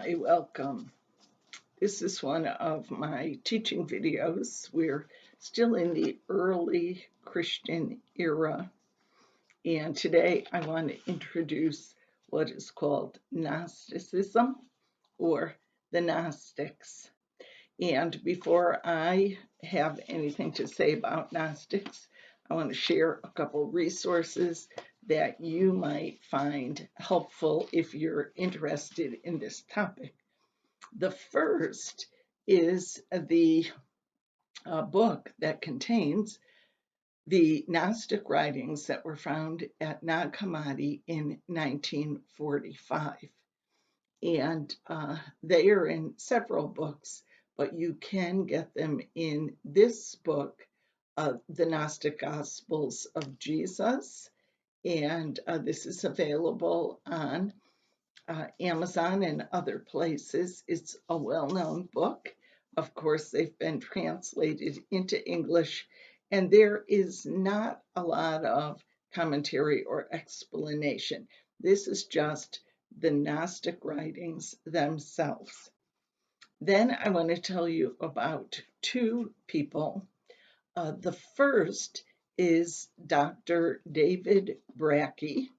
Hi, welcome. This is one of my teaching videos. We're still in the early Christian era, and today I want to introduce what is called Gnosticism or the Gnostics. And before I have anything to say about Gnostics, I want to share a couple resources that you might find helpful if you're interested in this topic. The first is the book that contains the Gnostic writings that were found at Nag Hammadi in 1945. And they are in several books, but you can get them in this book, The Gnostic Gospels of Jesus. And this is available on Amazon and other places. It's a well-known book. Of course, they've been translated into English, and there is not a lot of commentary or explanation. This is just the Gnostic writings themselves. Then I want to tell you about two people. The first is Dr. David Brackey.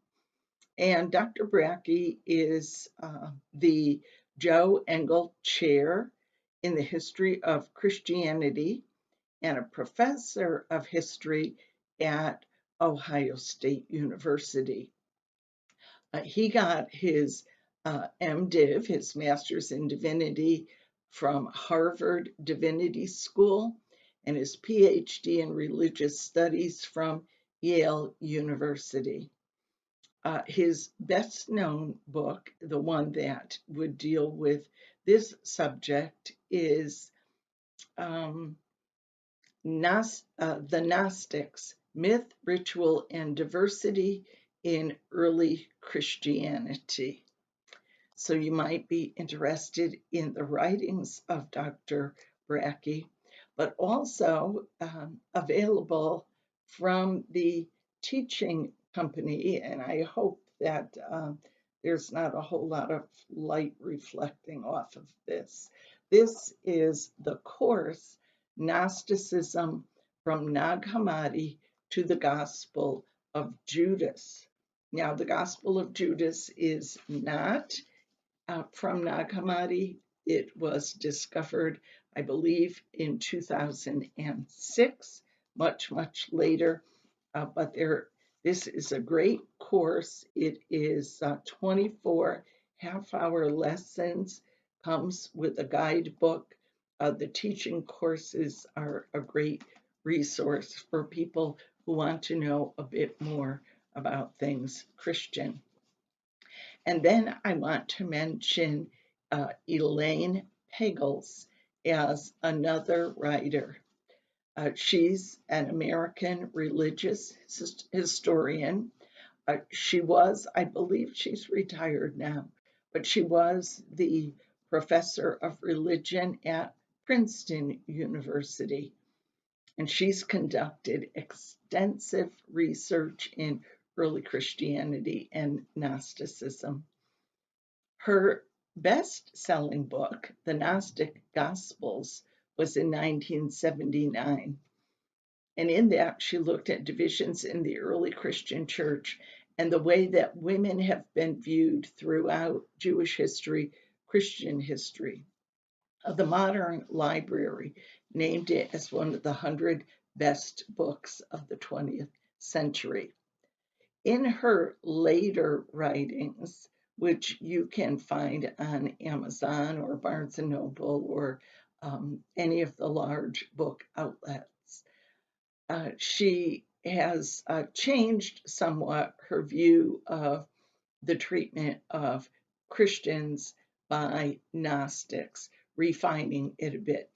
And Dr. Brackey is the Joe Engel Chair in the History of Christianity and a professor of history at Ohio State University. He got his MDiv, his Master's in Divinity, from Harvard Divinity School and his PhD in Religious Studies from Yale University. His best known book, the one that would deal with this subject, is The Gnostics, Myth, Ritual, and Diversity in Early Christianity. So you might be interested in the writings of Dr. Brackey, but also available from the teaching company, and I hope that there's not a whole lot of light reflecting off of this. This is the course, Gnosticism from Nag Hammadi to the Gospel of Judas. Now, the Gospel of Judas is not from Nag Hammadi. It was discovered, I believe, in 2006, much later. But this is a great course. It is 24 half-hour lessons, comes with a guidebook. The teaching courses are a great resource for people who want to know a bit more about things Christian. And then I want to mention Elaine Pagels as another writer. She's an American religious historian. She was, I believe she's retired now, but she was the professor of religion at Princeton University. And she's conducted extensive research in early Christianity and Gnosticism. Her best-selling book, The Gnostic Gospels, was in 1979. And in that, she looked at divisions in the early Christian church and the way that women have been viewed throughout Jewish history, Christian history. The Modern Library named it as one of the 100 best books of the 20th century. In her later writings, which you can find on Amazon or Barnes and Noble or any of the large book outlets, she has changed somewhat her view of the treatment of Christians by Gnostics, refining it a bit.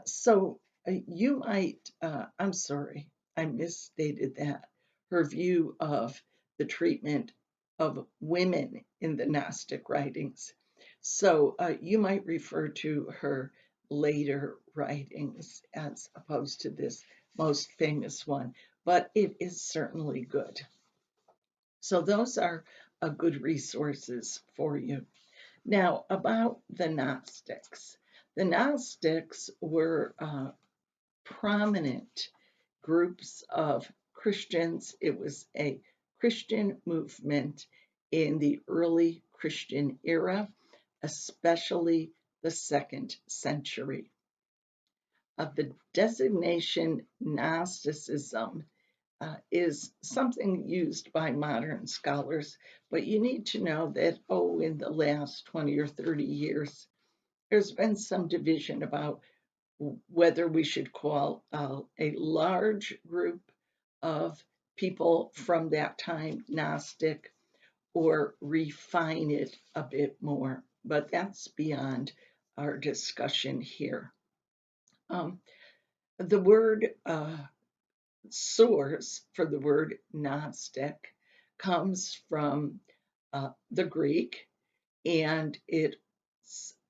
So you might, I'm sorry, I misstated that, her view of the treatment of women in the Gnostic writings. So you might refer to her later writings as opposed to this most famous one, but it is certainly good. So those are good resources for you. Now, about the Gnostics. The Gnostics were prominent groups of Christians. It was a Christian movement in the early Christian era, especially the second century. The designation Gnosticism is something used by modern scholars, but you need to know that, in the last 20 or 30 years, there's been some division about whether we should call a large group of people from that time Gnostic or refine it a bit more, but that's beyond our discussion here. The word source for the word Gnostic comes from the Greek, and it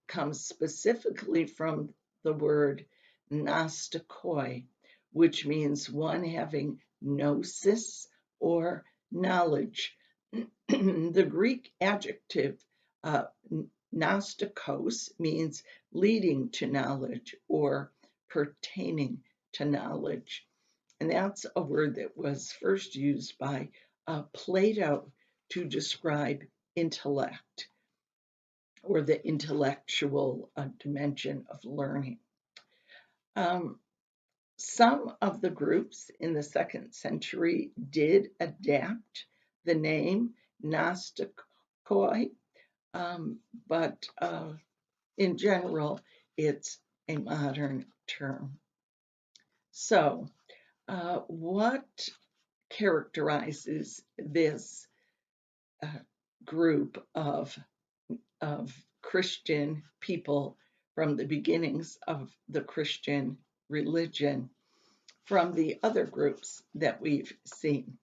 comes specifically from the word gnostikoi, which means one having gnosis or knowledge. The Greek adjective gnostikos means leading to knowledge or pertaining to knowledge. And that's a word that was first used by Plato to describe intellect or the intellectual dimension of learning. Some of the groups in the second century did adapt the name Gnostikoi, but in general, it's a modern term. So, what characterizes this group of Christian people from the beginnings of the Christian religion from the other groups that we've seen?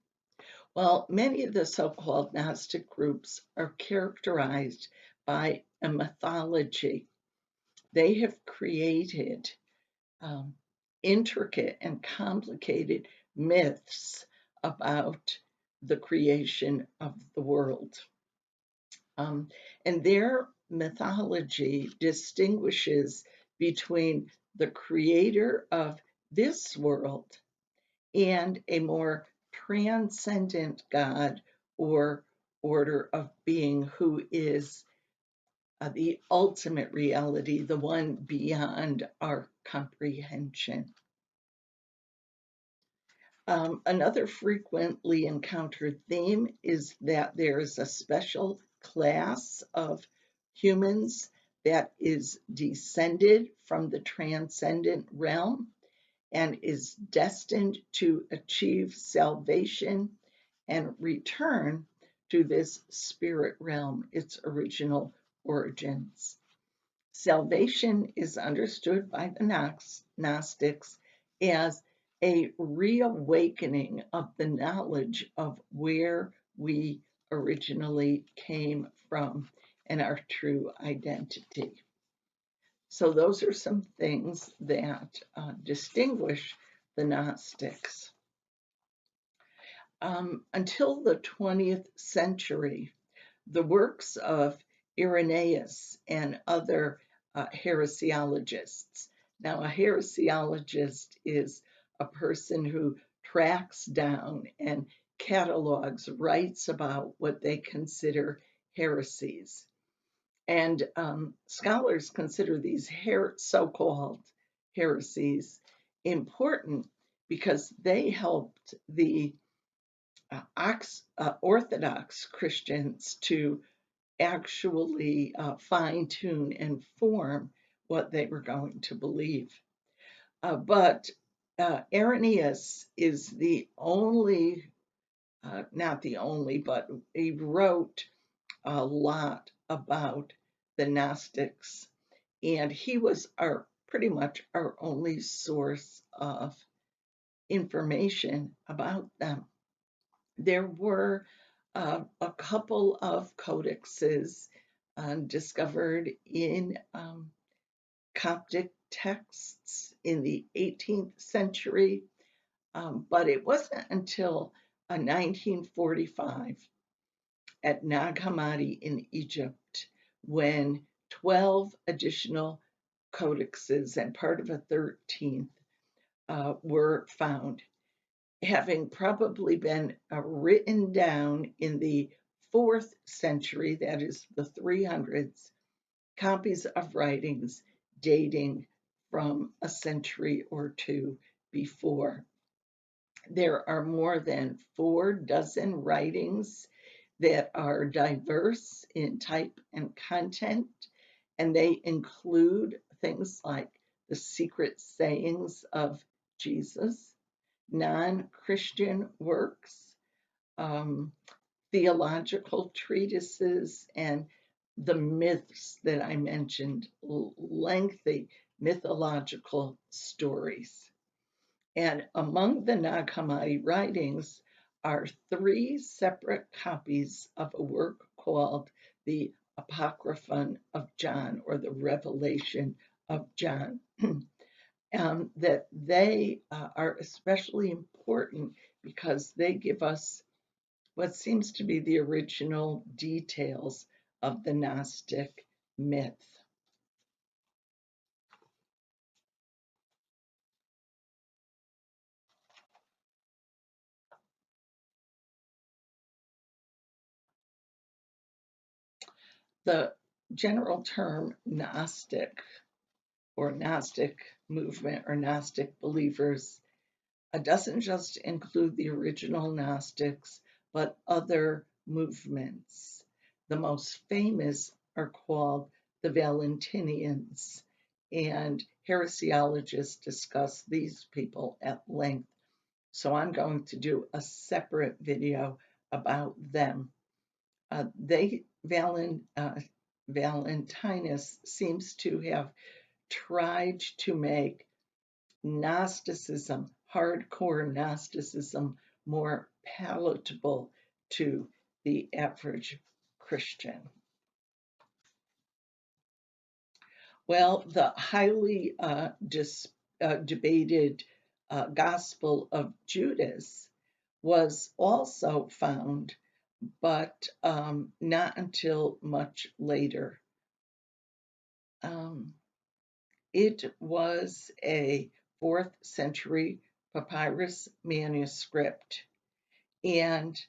Well, many of the so-called Gnostic groups are characterized by a mythology. They have created intricate and complicated myths about the creation of the world. And their mythology distinguishes between the creator of this world and a more transcendent God or order of being who is the ultimate reality, the one beyond our comprehension. Another frequently encountered theme is that there is a special class of humans that is descended from the transcendent realm and is destined to achieve salvation and return to this spirit realm, its original origins. Salvation is understood by the Gnostics as a reawakening of the knowledge of where we originally came from and our true identity. So those are some things that distinguish the Gnostics. Until the 20th century, the works of Irenaeus and other heresiologists. Now, a heresiologist is a person who tracks down and catalogs, writes about what they consider heresies. And scholars consider these so-called heresies important because they helped the Orthodox Christians to actually fine-tune and form what they were going to believe. But Irenaeus is the only, not the only, but he wrote a lot about the Gnostics, and he was pretty much our only source of information about them. There were a couple of codexes discovered in Coptic texts in the 18th century, but it wasn't until 1945 at Nag Hammadi in Egypt when 12 additional codexes and part of a 13th were found, having probably been written down in the 4th century, that is the 300s, copies of writings dating from a century or two before. There are more than 4 dozen writings that are diverse in type and content, and they include things like the secret sayings of Jesus, non Christian works, um, theological treatises, and the myths that I mentioned, lengthy mythological stories. And among the Nag Hammadi writings are 3 separate copies of a work called the Apocryphon of John, or the Revelation of John. That they are especially important because they give us what seems to be the original details of the Gnostic myth. The general term Gnostic, or Gnostic movement, or Gnostic believers, doesn't just include the original Gnostics, but other movements. The most famous are called the Valentinians, and heresiologists discuss these people at length. So I'm going to do a separate video about them. Valentinus seems to have tried to make Gnosticism, hardcore Gnosticism, more palatable to the average Christian. Well, the highly debated Gospel of Judas was also found, but not until much later. It was a 4th century papyrus manuscript, and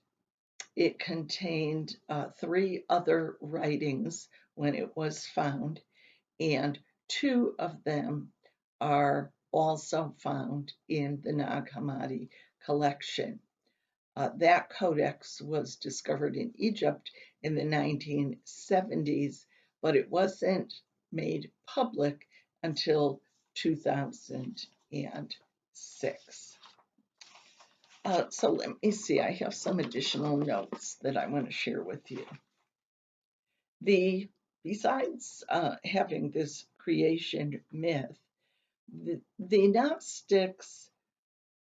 it contained 3 other writings when it was found, and 2 of them are also found in the Nag Hammadi collection. That codex was discovered in Egypt in the 1970s, but it wasn't made public until 2006. So let me see, I have some additional notes that I want to share with you. Besides having this creation myth, the Gnostics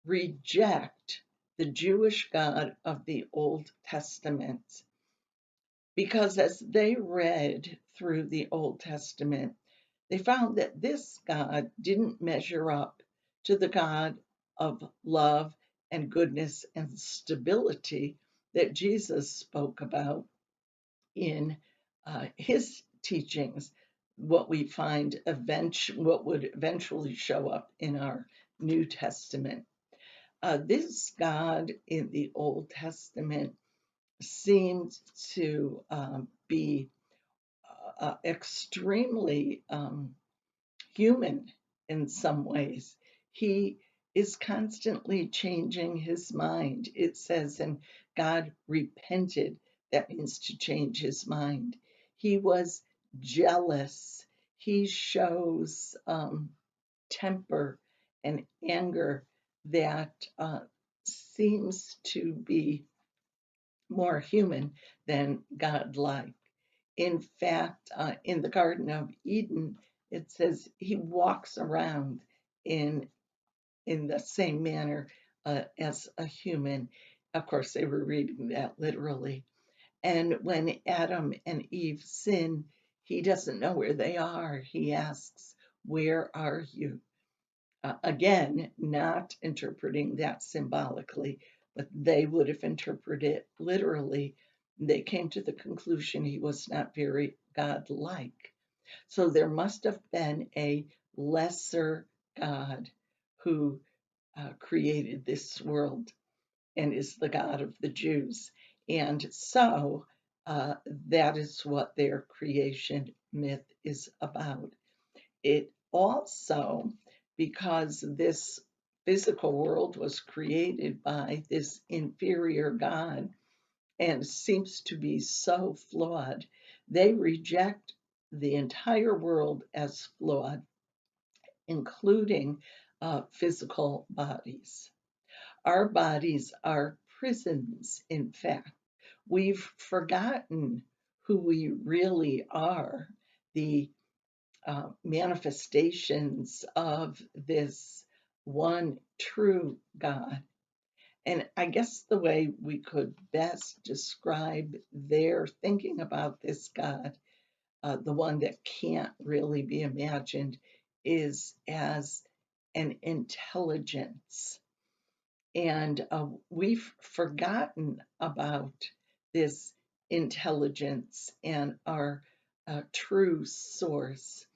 reject the Jewish God of the Old Testament, because as they read through the Old Testament, they found that this God didn't measure up to the God of love and goodness and stability that Jesus spoke about in his teachings, what we find what would eventually show up in our New Testament. This God in the Old Testament seemed to be extremely human in some ways. He is constantly changing his mind. It says, and God repented. That means to change his mind. He was jealous. He shows temper and anger that seems to be more human than godlike. In fact, in the Garden of Eden, it says he walks around in the same manner as a human. Of course, they were reading that literally. And when Adam and Eve sin, he doesn't know where they are. He asks, "Where are you?" Again, not interpreting that symbolically, but they would have interpreted it literally. They came to the conclusion he was not very godlike. So there must have been a lesser God who created this world and is the God of the Jews. And so that is what their creation myth is about. It also, because this physical world was created by this inferior God and seems to be so flawed, they reject the entire world as flawed, including physical bodies. Our bodies are prisons, in fact. We've forgotten who we really are, the manifestations of this one true God. And I guess the way we could best describe their thinking about this God, the one that can't really be imagined, is as an intelligence. And we've forgotten about this intelligence and our true source,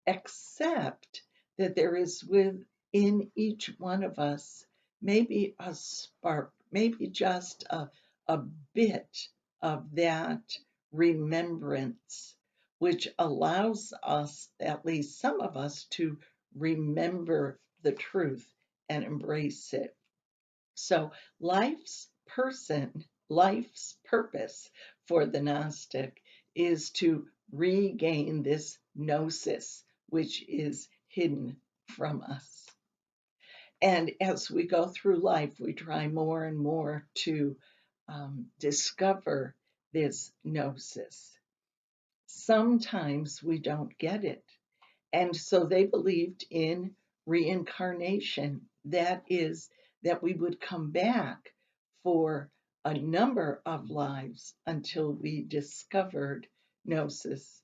except that there is within each one of us maybe a spark, maybe just a bit of that remembrance, which allows us, at least some of us, to remember the truth and embrace it. So life's purpose for the Gnostic is to regain this gnosis, which is hidden from us. And as we go through life, we try more and more to discover this gnosis. Sometimes we don't get it. And so they believed in reincarnation. That is, that we would come back for a number of lives until we discovered gnosis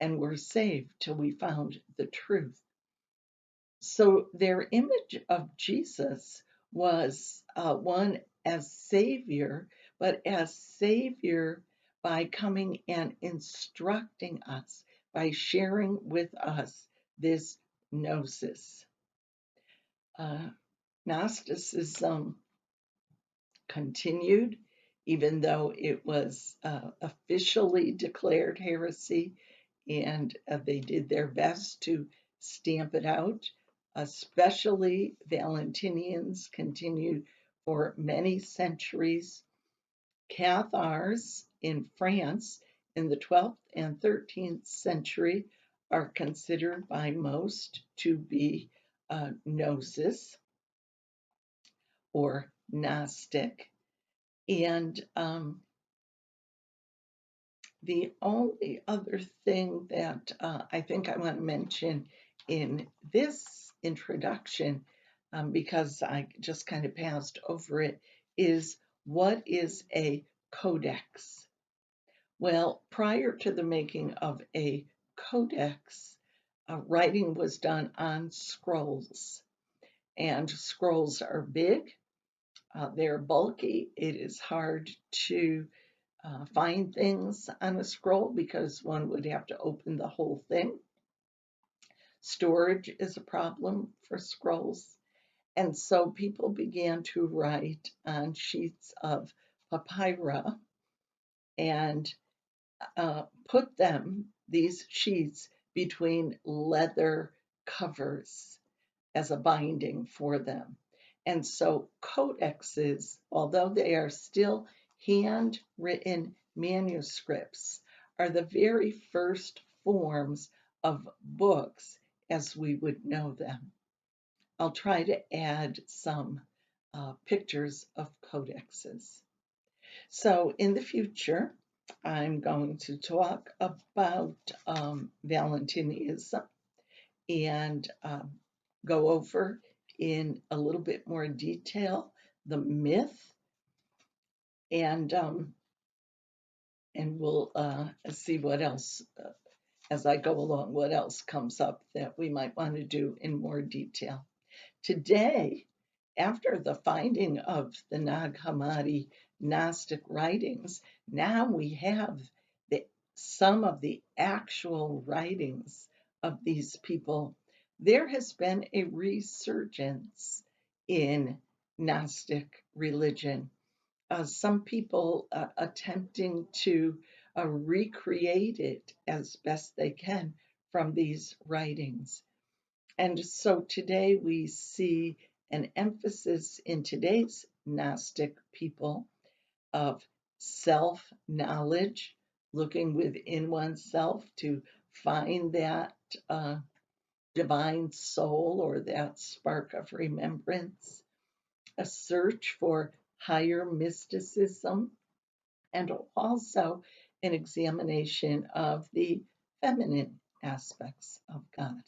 and were saved till we found the truth. So their image of Jesus was one as Savior, but as Savior by coming and instructing us, by sharing with us this gnosis. Gnosticism continued, even though it was officially declared heresy, and they did their best to stamp it out. Especially Valentinians continued for many centuries. Cathars in France in the 12th and 13th century are considered by most to be gnosis or Gnostic. And the only other thing that I think I want to mention in this introduction, because I just kind of passed over it, is what is a codex? Well, prior to the making of a codex, writing was done on scrolls, and scrolls are big, they're bulky, it is hard to find things on a scroll because one would have to open the whole thing. Storage is a problem for scrolls. And so people began to write on sheets of papyrus and put these sheets, between leather covers as a binding for them. And so codexes, although they are still handwritten manuscripts, are the very first forms of books as we would know them. I'll try to add some pictures of codexes. So in the future, I'm going to talk about Valentinianism and go over in a little bit more detail the myth, and we'll see what else as I go along, what else comes up that we might want to do in more detail. Today, after the finding of the Nag Hammadi Gnostic writings, now we have the, some of the actual writings of these people. There has been a resurgence in Gnostic religion. Some people attempting to recreate it as best they can from these writings. And so today we see an emphasis in today's Gnostic people of self knowledge, looking within oneself to find that divine soul or that spark of remembrance, a search for higher mysticism, and also an examination of the feminine aspects of God.